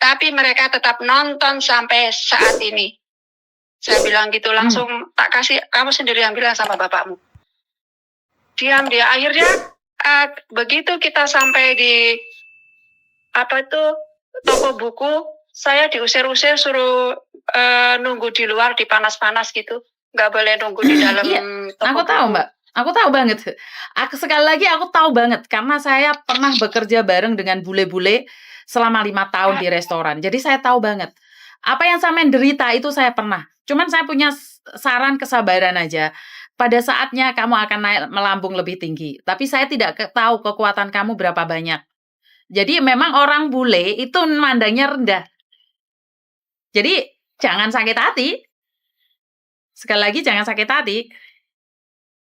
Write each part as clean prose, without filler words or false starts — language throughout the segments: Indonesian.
tapi mereka tetap nonton sampai saat ini. Saya bilang gitu, langsung tak kasih, kamu sendiri yang bilang sama bapakmu. Diam dia. Akhirnya begitu kita sampai di toko buku, saya diusir-usir suruh nunggu di luar di panas-panas gitu. Nggak boleh nunggu di dalam toko Aku tahu, buku. Mbak. Aku tahu banget. Sekali lagi aku tahu banget karena saya pernah bekerja bareng dengan bule-bule selama 5 tahun di restoran. Jadi saya tahu banget. Apa yang sampean derita itu saya pernah. Cuman saya punya saran kesabaran aja. Pada saatnya kamu akan naik melambung lebih tinggi. Tapi saya tidak tahu kekuatan kamu berapa banyak. Jadi memang orang bule itu mandangnya rendah. Jadi jangan sakit hati. Sekali lagi jangan sakit hati.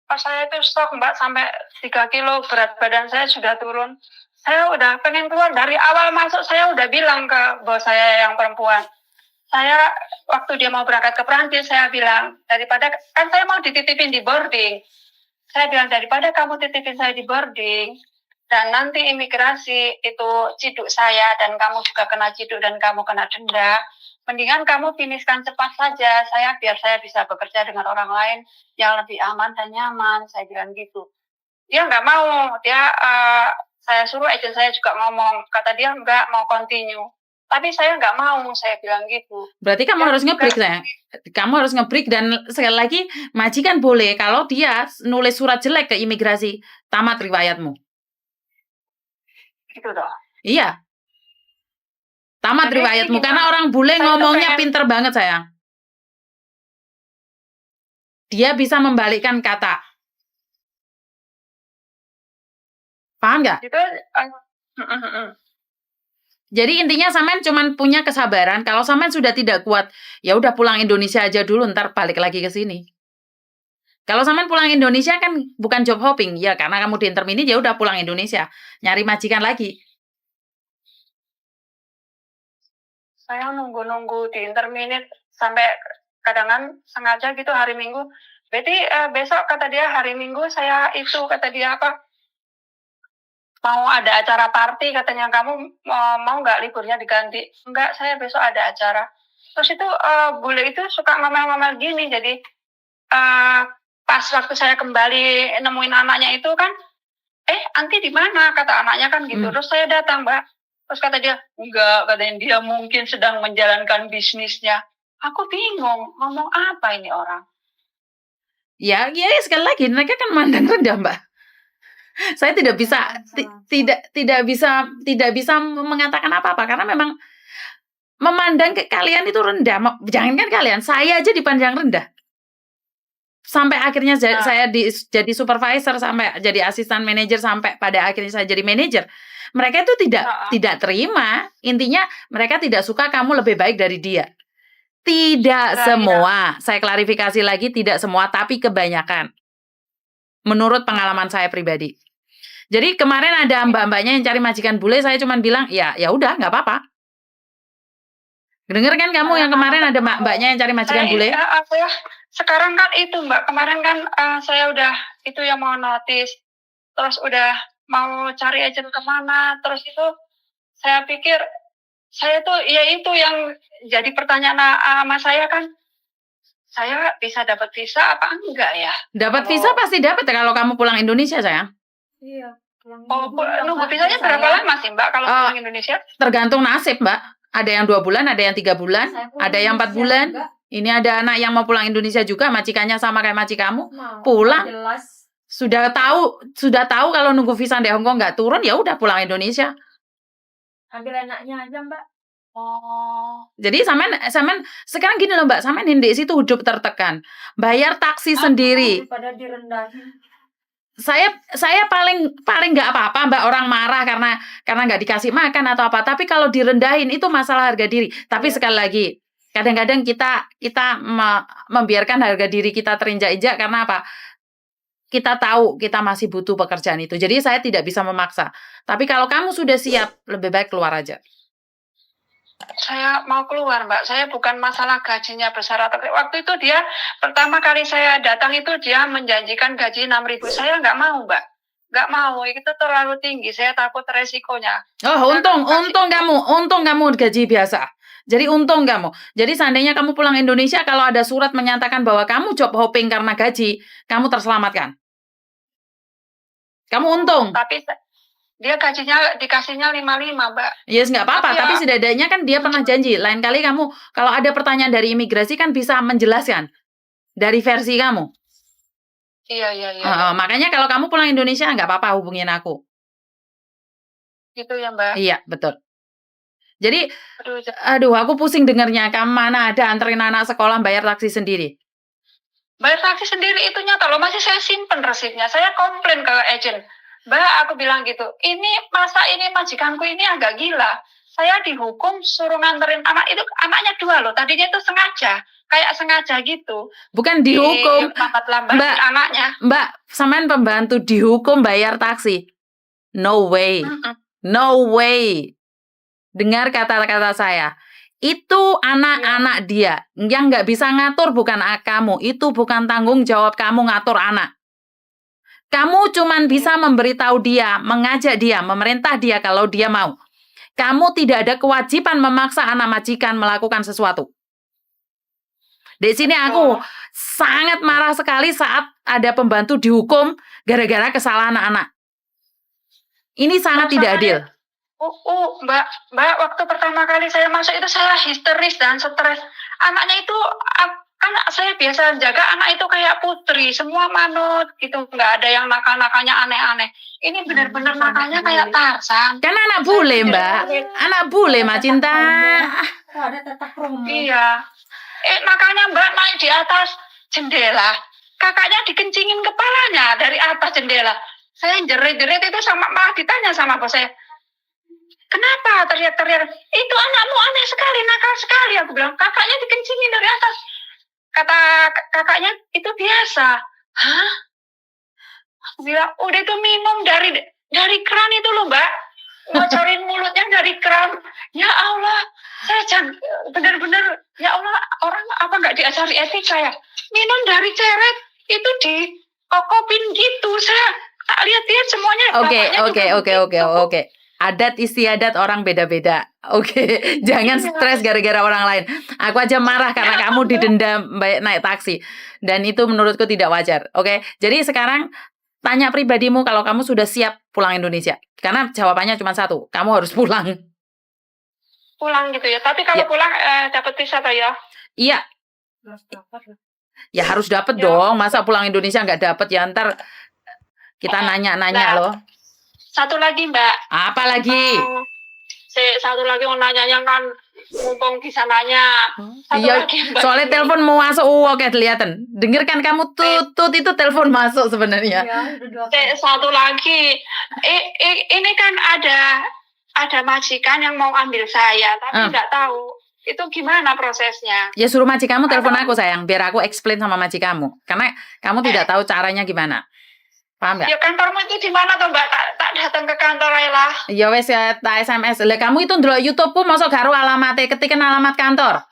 Pas saya itu stok Mbak, sampai 3 kilo berat badan saya sudah turun. Saya udah pengen keluar. Dari awal masuk saya udah bilang ke bos saya yang perempuan. Saya waktu dia mau berangkat ke Perancis, saya bilang, daripada, kan saya mau dititipin di boarding. Saya bilang, daripada kamu titipin saya di boarding, dan nanti imigrasi itu ciduk saya, dan kamu juga kena ciduk, dan kamu kena denda, mendingan kamu finishkan cepat saja, biar saya bisa bekerja dengan orang lain yang lebih aman dan nyaman. Saya bilang gitu. Dia nggak mau. Saya suruh agent saya juga ngomong. Kata dia nggak mau continue. Tapi saya nggak mau, saya bilang gitu. Berarti kamu harus nge-break, sayang. Kamu harus nge-break, dan sekali lagi, majikan boleh kalau dia nulis surat jelek ke imigrasi, tamat riwayatmu. Gitu dong. Iya. Tamat riwayatmu, karena orang bule ngomongnya pinter banget, sayang. Dia bisa membalikkan kata. Paham nggak? Gitu. Jadi intinya sampean cuman punya kesabaran. Kalau sampean sudah tidak kuat, ya udah pulang Indonesia aja dulu, ntar balik lagi ke sini. Kalau sampean pulang Indonesia kan bukan job hopping, ya karena kamu diinterminit ya udah pulang Indonesia, nyari majikan lagi. Saya nunggu diinterminit sampai kadang-kadang sengaja gitu hari Minggu. Berarti besok kata dia hari Minggu saya itu kata dia mau ada acara party, katanya kamu mau nggak liburnya diganti? Enggak, saya besok ada acara. Terus itu bule itu suka ngomel-ngomel gini, jadi pas waktu saya kembali nemuin anaknya itu kan, anti di mana? Kata anaknya kan gitu. Terus saya datang, Mbak. Terus kata dia, enggak, katanya dia mungkin sedang menjalankan bisnisnya. Aku bingung, ngomong apa ini orang? Ya sekali lagi mereka kan mandang rendah, Mbak. Saya tidak bisa mengatakan apa-apa karena memang memandang ke kalian itu rendah. Jangankan kalian, saya aja dipandang rendah. Sampai akhirnya saya jadi supervisor, sampai jadi asisten manajer, sampai pada akhirnya saya jadi manajer. Mereka itu tidak terima. Intinya mereka tidak suka kamu lebih baik dari dia. Tidak semua. Saya klarifikasi lagi, tidak semua, tapi kebanyakan. Menurut pengalaman saya pribadi. Jadi kemarin ada mbak-mbaknya yang cari majikan bule, saya cuma bilang, ya udah, nggak apa-apa. Dengar kan kamu yang kemarin ada mbak-mbaknya yang cari majikan bule? Sekarang kan itu Mbak, kemarin kan saya udah itu yang mau notice, terus udah mau cari agent kemana, terus itu saya pikir, saya tuh ya itu yang jadi pertanyaan sama saya kan, saya bisa dapat visa apa enggak ya? Dapat visa pasti dapat ya kalau kamu pulang Indonesia, sayang. Iya. Nunggu visanya berapa lama sih Mbak kalau pulang Indonesia? Tergantung nasib, Mbak. Ada yang 2 bulan, ada yang 3 bulan, ada yang 4 bulan. Ini ada anak yang mau pulang Indonesia juga, majikannya sama kayak majikamu, pulang. Sudah tahu kalau nunggu visa di Hong Kong nggak turun, ya udah pulang Indonesia. Ambil anaknya aja, Mbak. Jadi sampean sekarang gini loh, Mbak, sampean di situ hidup tertekan, bayar taksi sendiri. Pada direndahin. Saya paling nggak apa-apa, Mbak, orang marah karena nggak dikasih makan atau apa. Tapi kalau direndahin itu masalah harga diri. Tapi sekali lagi, kadang-kadang kita membiarkan harga diri kita terinjak-injak karena apa? Kita tahu kita masih butuh pekerjaan itu. Jadi saya tidak bisa memaksa. Tapi kalau kamu sudah siap, lebih baik keluar aja. Saya mau keluar, Mbak. Saya bukan masalah gajinya besar atau waktu itu dia pertama kali saya datang itu dia menjanjikan gaji 6.000. Saya nggak mau, Mbak. nggak mau, itu terlalu tinggi, saya takut resikonya. Oh, Saya kan untung kamu gaji biasa. Jadi untung kamu. Jadi seandainya kamu pulang Indonesia, kalau ada surat menyatakan bahwa kamu job hopping karena gaji, kamu terselamatkan. Kamu untung. Tapi dia gajinya dikasihnya 55, Mbak. Yes, nggak apa-apa. Tapi Tapi ya, setidaknya kan dia pernah janji. Lain kali kamu, kalau ada pertanyaan dari imigrasi kan bisa menjelaskan dari versi kamu. iya. Makanya kalau kamu pulang Indonesia nggak apa-apa hubungin aku. Gitu ya, Mbak. Iya, betul. Jadi, Aduh, aku pusing dengarnya. Kamu mana ada anterin anak sekolah bayar taksi sendiri. bayar taksi sendiri itu nyata loh, masih saya simpen resipnya. Saya komplain ke agent. Mbak, aku bilang gitu, ini majikanku ini agak gila. Saya dihukum suruh nganterin anak itu, anaknya 2 loh. Tadinya itu kayak sengaja gitu. Bukan dihukum. Lambat-lambatin Mbak, anaknya. Mbak, sampean pembantu dihukum bayar taksi. No way. No way. Dengar kata-kata saya. Itu anak-anak dia. Yang nggak bisa ngatur bukan kamu. Itu bukan tanggung jawab kamu ngatur anak. Kamu cuman bisa memberitahu dia, mengajak dia, memerintah dia kalau dia mau. Kamu tidak ada kewajiban memaksa anak majikan melakukan sesuatu. Di sini aku sangat marah sekali saat ada pembantu dihukum gara-gara kesalahan anak-anak. Ini sangat tidak adil. Mbak, waktu pertama kali saya masuk itu saya histeris dan stres. Anaknya itu, anak saya biasa jaga anak itu kayak putri, semua manut gitu, nggak ada yang nakal-nakalnya aneh-aneh. Ini benar-benar nakalnya kayak Tarzan. Kan anak bule, Mbak. Anak bule, Mbak Cinta. Ada tetap rumah. Iya. Nakalnya Mbak naik di atas jendela. Kakaknya dikencingin kepalanya dari atas jendela. Saya jerit-jerit itu malah ditanya sama bos saya. Kenapa teriak-teriak? Itu anakmu aneh sekali, nakal sekali. Aku bilang, kakaknya dikencingin dari atas. Kata kakaknya, itu biasa. Hah? Aku bilang, udah itu minum dari keran itu loh, Mbak. Ngocorin mulutnya dari keran. Ya Allah, saya benar-benar, ya Allah, orang apa nggak diajari etika ya? Minum dari ceret, itu dikokopin gitu. Saya lihat-lihat semuanya. Oke. Adat istiadat orang beda-beda. Oke. Jangan stres gara-gara orang lain. Aku aja marah karena kamu didenda naik taksi. Dan itu menurutku tidak wajar. Oke. Jadi sekarang tanya pribadimu kalau kamu sudah siap pulang Indonesia. Karena jawabannya cuma satu. Kamu harus pulang. Pulang gitu ya. Tapi kalau pulang dapat visa atau ya? Iya. Ya harus dapat dong. Masa pulang Indonesia nggak dapat ya ntar kita nanya-nanya loh. Satu lagi, Mbak. Apa lagi? Satu lagi mau nanyanya kan, mumpung bisa nanya. Iya, soalnya telepon mau masuk. Oke, kelihatan. Dengarkan kamu tutut itu telepon masuk sebenarnya. Satu lagi, ini kan ada majikan yang mau ambil saya, tapi nggak tahu itu gimana prosesnya. Ya suruh majikanmu telepon aku sayang, biar aku explain sama majikanmu. Karena kamu tidak tahu caranya gimana. Paham nggak? Ya kantormu itu di mana tuh Mbak? Tak datang ke kantor lah. Ya wes ya tak SMS. Lah kamu itu ndelok YouTube-ku mosok garo alamatnya, ketikan alamat kantor.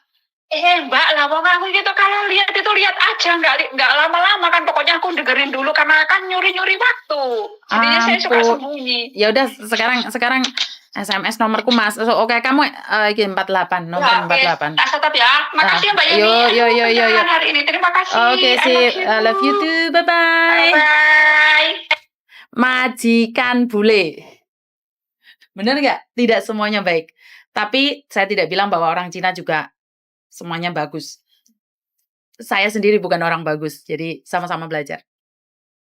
Mbak, lah wong aku gitu kalau lihat aja, nggak lama-lama kan, pokoknya aku dengerin dulu karena kan nyuri-nyuri waktu. Jadinya saya suka sembunyi. Ya udah sekarang SMS nomorku Mas. Oke, kamu 48 nomor 48. Tetap ya. Makasih ya Mbak Yeni. Yo. Hari ini terima kasih. Oke, sip. I love you too. Bye-bye. Bye. Majikan bule. Benar nggak? Tidak semuanya baik. Tapi saya tidak bilang bahwa orang Cina juga semuanya bagus. Saya sendiri bukan orang bagus, jadi sama-sama belajar.